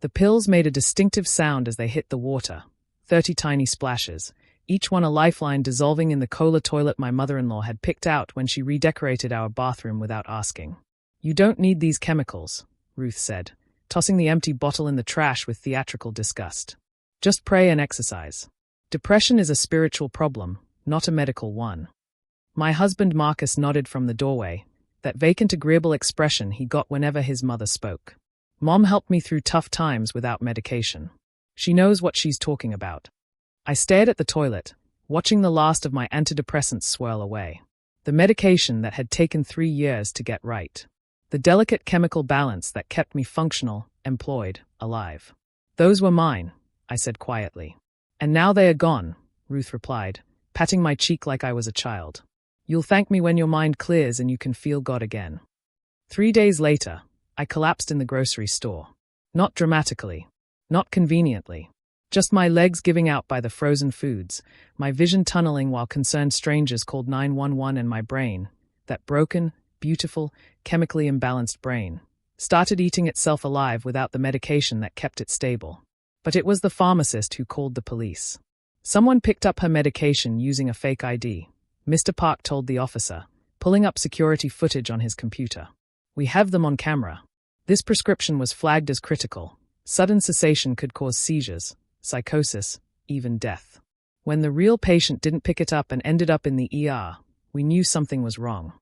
The pills made a distinctive sound as they hit the water, 30 tiny splashes, each one a lifeline dissolving in the cola toilet my mother-in-law had picked out when she redecorated our bathroom without asking. "You don't need these chemicals," Ruth said, tossing the empty bottle in the trash with theatrical disgust. "Just pray and exercise. Depression is a spiritual problem, not a medical one." My husband Marcus nodded from the doorway, that vacant agreeable expression he got whenever his mother spoke. "Mom helped me through tough times without medication. She knows what she's talking about." I stared at the toilet, watching the last of my antidepressants swirl away. The medication that had taken 3 years to get right. The delicate chemical balance that kept me functional, employed, alive. "Those were mine," I said quietly. "And now they are gone," Ruth replied, patting my cheek like I was a child. "You'll thank me when your mind clears and you can feel God again." 3 days later, I collapsed in the grocery store. Not dramatically. Not conveniently. Just my legs giving out by the frozen foods, my vision tunneling while concerned strangers called 911 and my brain, that broken, beautiful, chemically imbalanced brain, started eating itself alive without the medication that kept it stable. But it was the pharmacist who called the police. "Someone picked up her medication using a fake ID," Mr. Park told the officer, pulling up security footage on his computer. "We have them on camera. This prescription was flagged as critical. Sudden cessation could cause seizures, psychosis, even death. When the real patient didn't pick it up and ended up in the ER, we knew something was wrong."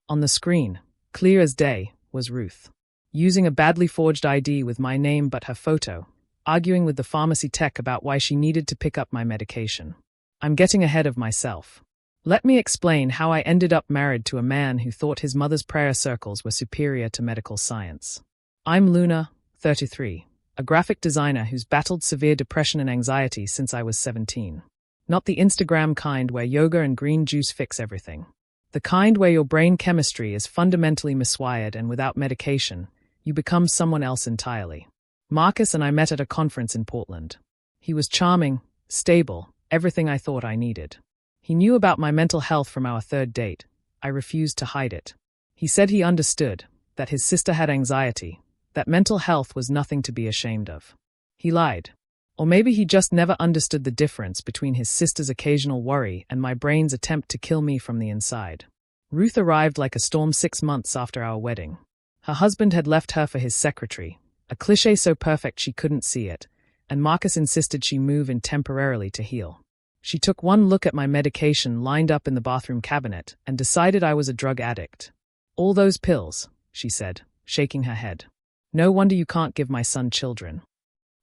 On the screen, clear as day, was Ruth, using a badly forged ID with my name but her photo, arguing with the pharmacy tech about why she needed to pick up my medication. I'm getting ahead of myself. Let me explain how I ended up married to a man who thought his mother's prayer circles were superior to medical science. I'm Luna, 33, a graphic designer who's battled severe depression and anxiety since I was 17. Not the Instagram kind where yoga and green juice fix everything. The kind where your brain chemistry is fundamentally miswired and without medication, you become someone else entirely. Marcus and I met at a conference in Portland. He was charming, stable, everything I thought I needed. He knew about my mental health from our 3rd date. I refused to hide it. He said he understood, that his sister had anxiety, that mental health was nothing to be ashamed of. He lied. Or maybe he just never understood the difference between his sister's occasional worry and my brain's attempt to kill me from the inside. Ruth arrived like a storm 6 months after our wedding. Her husband had left her for his secretary, a cliché so perfect she couldn't see it, and Marcus insisted she move in temporarily to heal. She took one look at my medication lined up in the bathroom cabinet and decided I was a drug addict. "All those pills," she said, shaking her head. "No wonder you can't give my son children."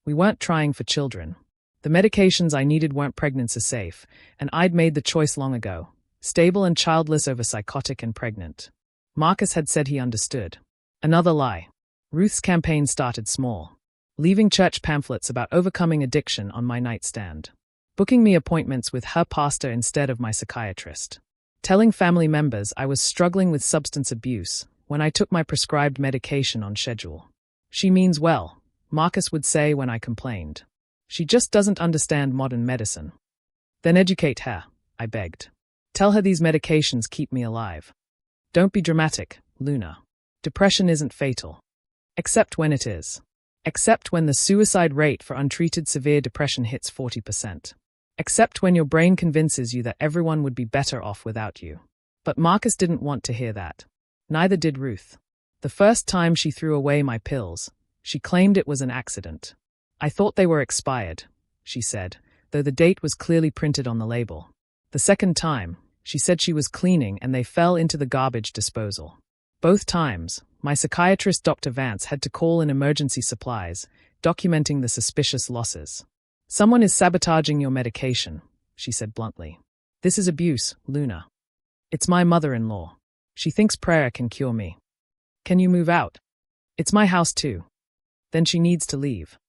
We weren't trying for children. The medications I needed weren't pregnancy safe, and I'd made the choice long ago. Stable and childless over psychotic and pregnant. Marcus had said he understood. Another lie. Ruth's campaign started small. Leaving church pamphlets about overcoming addiction on my nightstand. Booking me appointments with her pastor instead of my psychiatrist. Telling family members I was struggling with substance abuse when I took my prescribed medication on schedule. "She means well," Marcus would say when I complained. "She just doesn't understand modern medicine." "Then educate her," I begged. "Tell her these medications keep me alive. Don't be dramatic, Luna. Depression isn't fatal. Except when it is. Except when the suicide rate for untreated severe depression hits 40%. Except when your brain convinces you that everyone would be better off without you." But Marcus didn't want to hear that. Neither did Ruth. The first time she threw away my pills, she claimed it was an accident. "I thought they were expired," she said, though the date was clearly printed on the label. The second time, she said she was cleaning and they fell into the garbage disposal. Both times, my psychiatrist Dr. Vance had to call in emergency supplies, documenting the suspicious losses. "Someone is sabotaging your medication," she said bluntly. "This is abuse, Luna. It's my mother-in-law. She thinks prayer can cure me. Can you move out? It's my house too." Then she needs to leave.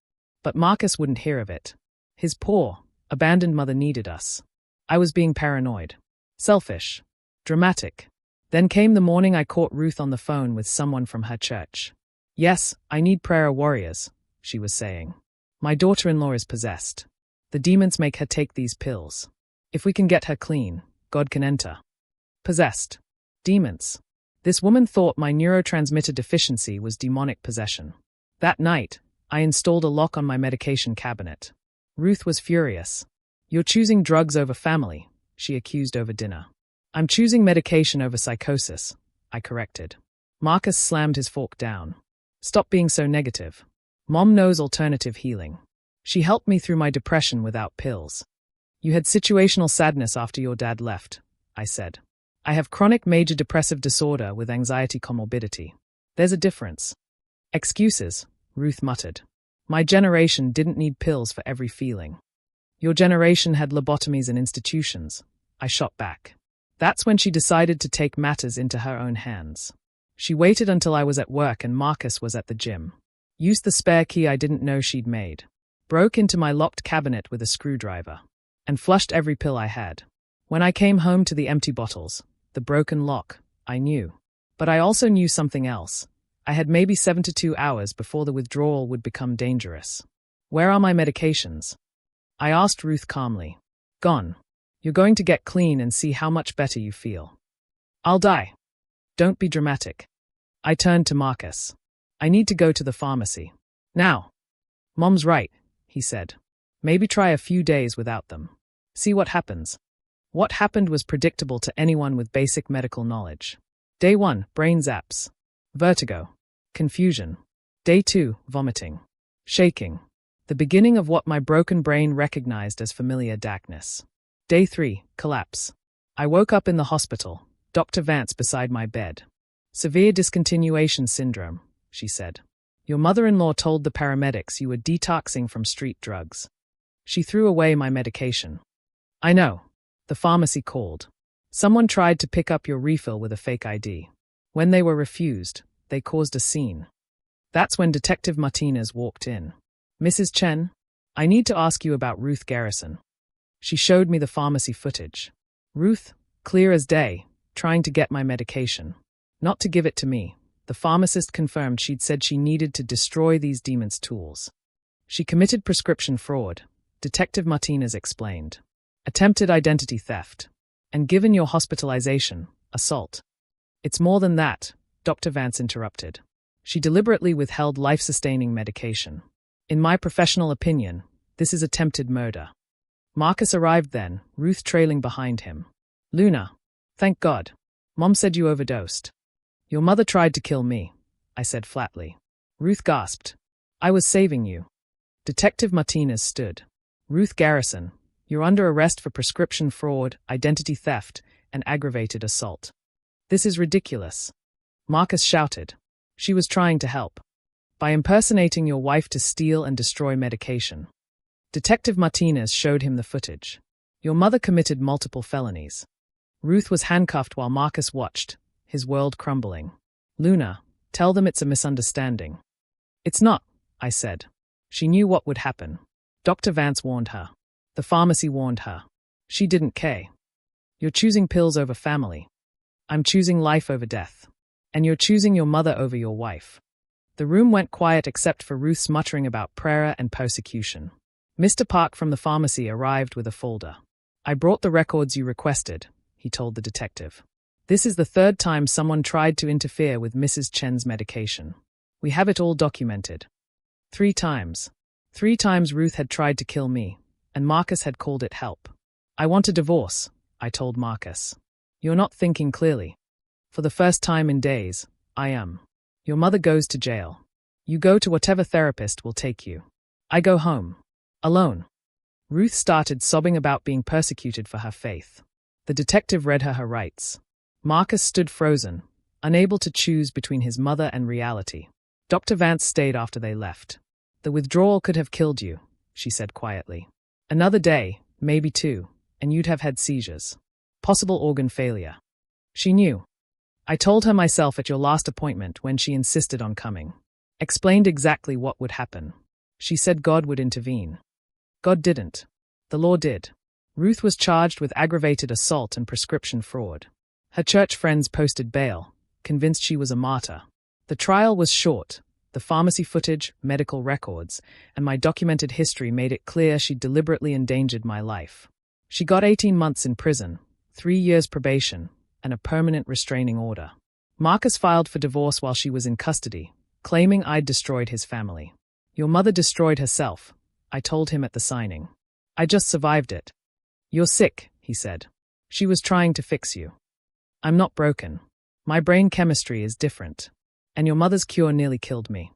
But Marcus wouldn't hear of it. His poor, abandoned mother needed us. I was being paranoid. Selfish. Dramatic. Then came the morning I caught Ruth on the phone with someone from her church. "Yes, I need prayer warriors," she was saying. "My daughter-in-law is possessed. The demons make her take these pills. If we can get her clean, God can enter." Possessed. Demons. This woman thought my neurotransmitter deficiency was demonic possession. That night, I installed a lock on my medication cabinet. Ruth was furious. "You're choosing drugs over family," she accused over dinner. "I'm choosing medication over psychosis," I corrected. Marcus slammed his fork down. "Stop being so negative. Mom knows alternative healing. She helped me through my depression without pills." "You had situational sadness after your dad left," I said. "I have chronic major depressive disorder with anxiety comorbidity. There's a difference." "Excuses," Ruth muttered. "My generation didn't need pills for every feeling." "Your generation had lobotomies and institutions," I shot back. That's when she decided to take matters into her own hands. She waited until I was at work and Marcus was at the gym. Used the spare key I didn't know she'd made. Broke into my locked cabinet with a screwdriver. And flushed every pill I had. When I came home to the empty bottles, the broken lock, I knew. But I also knew something else. I had maybe 72 hours before the withdrawal would become dangerous. "Where are my medications?" I asked Ruth calmly. "Gone. You're going to get clean and see how much better you feel." "I'll die." "Don't be dramatic." I turned to Marcus. "I need to go to the pharmacy. Now." "Mom's right," he said. "Maybe try a few days without them. See what happens." What happened was predictable to anyone with basic medical knowledge. Day 1, brain zaps. Vertigo. Confusion. Day 2, vomiting. Shaking. The beginning of what my broken brain recognized as familiar darkness. Day 3, collapse. I woke up in the hospital, Dr. Vance beside my bed. "Severe discontinuation syndrome," she said. "Your mother-in-law told the paramedics you were detoxing from street drugs." She threw away my medication. "I know. The pharmacy called. Someone tried to pick up your refill with a fake ID. When they were refused, they caused a scene." That's when Detective Martinez walked in. "Mrs. Chen, I need to ask you about Ruth Garrison." She showed me the pharmacy footage. Ruth, clear as day, trying to get my medication. Not to give it to me. The pharmacist confirmed she'd said she needed to destroy these demons' tools. She committed prescription fraud, Detective Martinez explained. Attempted identity theft. And given your hospitalization, assault. "It's more than that," Dr. Vance interrupted. "She deliberately withheld life-sustaining medication. In my professional opinion, this is attempted murder." Marcus arrived then, Ruth trailing behind him. "Luna. Thank God. Mom said you overdosed." "Your mother tried to kill me," I said flatly. Ruth gasped. "I was saving you." Detective Martinez stood. "Ruth Garrison, you're under arrest for prescription fraud, identity theft, and aggravated assault." "This is ridiculous." Marcus shouted. "She was trying to help. By impersonating your wife to steal and destroy medication." Detective Martinez showed him the footage. "Your mother committed multiple felonies." Ruth was handcuffed while Marcus watched, his world crumbling. "Luna, tell them it's a misunderstanding." "It's not," I said. She knew what would happen. Dr. Vance warned her. The pharmacy warned her. She didn't care. "You're choosing pills over family. I'm choosing life over death. And you're choosing your mother over your wife." The room went quiet except for Ruth's muttering about prayer and persecution. Mr. Park from the pharmacy arrived with a folder. "I brought the records you requested," he told the detective. "This is the third time someone tried to interfere with Mrs. Chen's medication. We have it all documented. 3 times. 3 times Ruth had tried to kill me, and Marcus had called it help. I want a divorce," I told Marcus. "You're not thinking clearly. For the first time in days, I am. Your mother goes to jail. You go to whatever therapist will take you. I go home. Alone." Ruth started sobbing about being persecuted for her faith. The detective read her rights. Marcus stood frozen, unable to choose between his mother and reality. Dr. Vance stayed after they left. "The withdrawal could have killed you," she said quietly. "Another day, maybe 2, and you'd have had seizures. Possible organ failure." She knew. I told her myself at your last appointment when she insisted on coming. Explained exactly what would happen. She said God would intervene. God didn't. The law did. Ruth was charged with aggravated assault and prescription fraud. Her church friends posted bail, convinced she was a martyr. The trial was short. The pharmacy footage, medical records, and my documented history made it clear she deliberately endangered my life. She got 18 months in prison, 3 years probation, and a permanent restraining order. Marcus filed for divorce while she was in custody, claiming I'd destroyed his family. Your mother destroyed herself, I told him at the signing. I just survived it. You're sick, he said. She was trying to fix you. I'm not broken. My brain chemistry is different. And your mother's cure nearly killed me.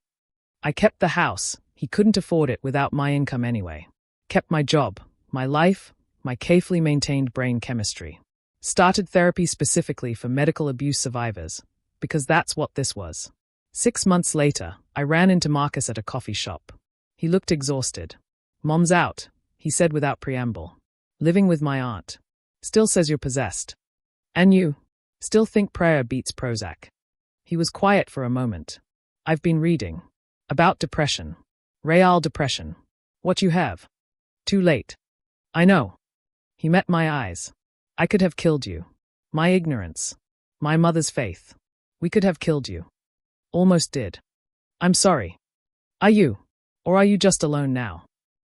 I kept the house. He couldn't afford it without my income anyway. Kept my job, my life, my carefully maintained brain chemistry. Started therapy specifically for medical abuse survivors, because that's what this was. 6 months later, I ran into Marcus at a coffee shop. He looked exhausted. Mom's out, he said without preamble. Living with my aunt. Still says you're possessed. And you? Still think prayer beats Prozac. He was quiet for a moment. I've been reading. About depression. Real depression. What you have. Too late. I know. He met my eyes. I could have killed you. My ignorance. My mother's faith. We could have killed you. Almost did. I'm sorry. Are you? Or are you just alone now?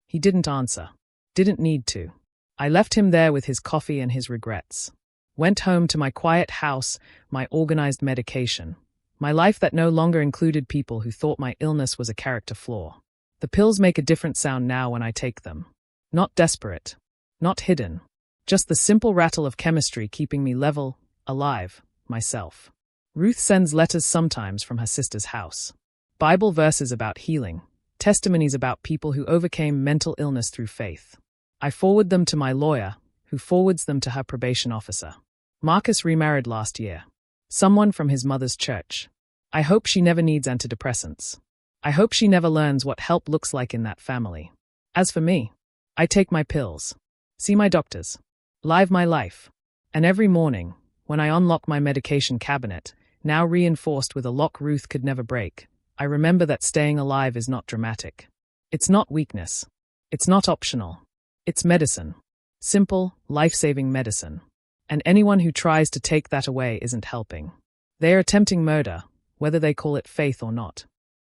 He didn't answer. Didn't need to. I left him there with his coffee and his regrets. Went home to my quiet house, my organized medication. My life that no longer included people who thought my illness was a character flaw. The pills make a different sound now when I take them. Not desperate. Not hidden. Just the simple rattle of chemistry keeping me level, alive, myself. Ruth sends letters sometimes from her sister's house. Bible verses about healing. Testimonies about people who overcame mental illness through faith. I forward them to my lawyer, who forwards them to her probation officer. Marcus remarried last year. Someone from his mother's church. I hope she never needs antidepressants. I hope she never learns what help looks like in that family. As for me, I take my pills. See my doctors. Live my life. And every morning, when I unlock my medication cabinet, now reinforced with a lock Ruth could never break, I remember that staying alive is not dramatic. It's not weakness. It's not optional. It's medicine. Simple, life-saving medicine. And anyone who tries to take that away isn't helping. They are attempting murder, whether they call it faith or not.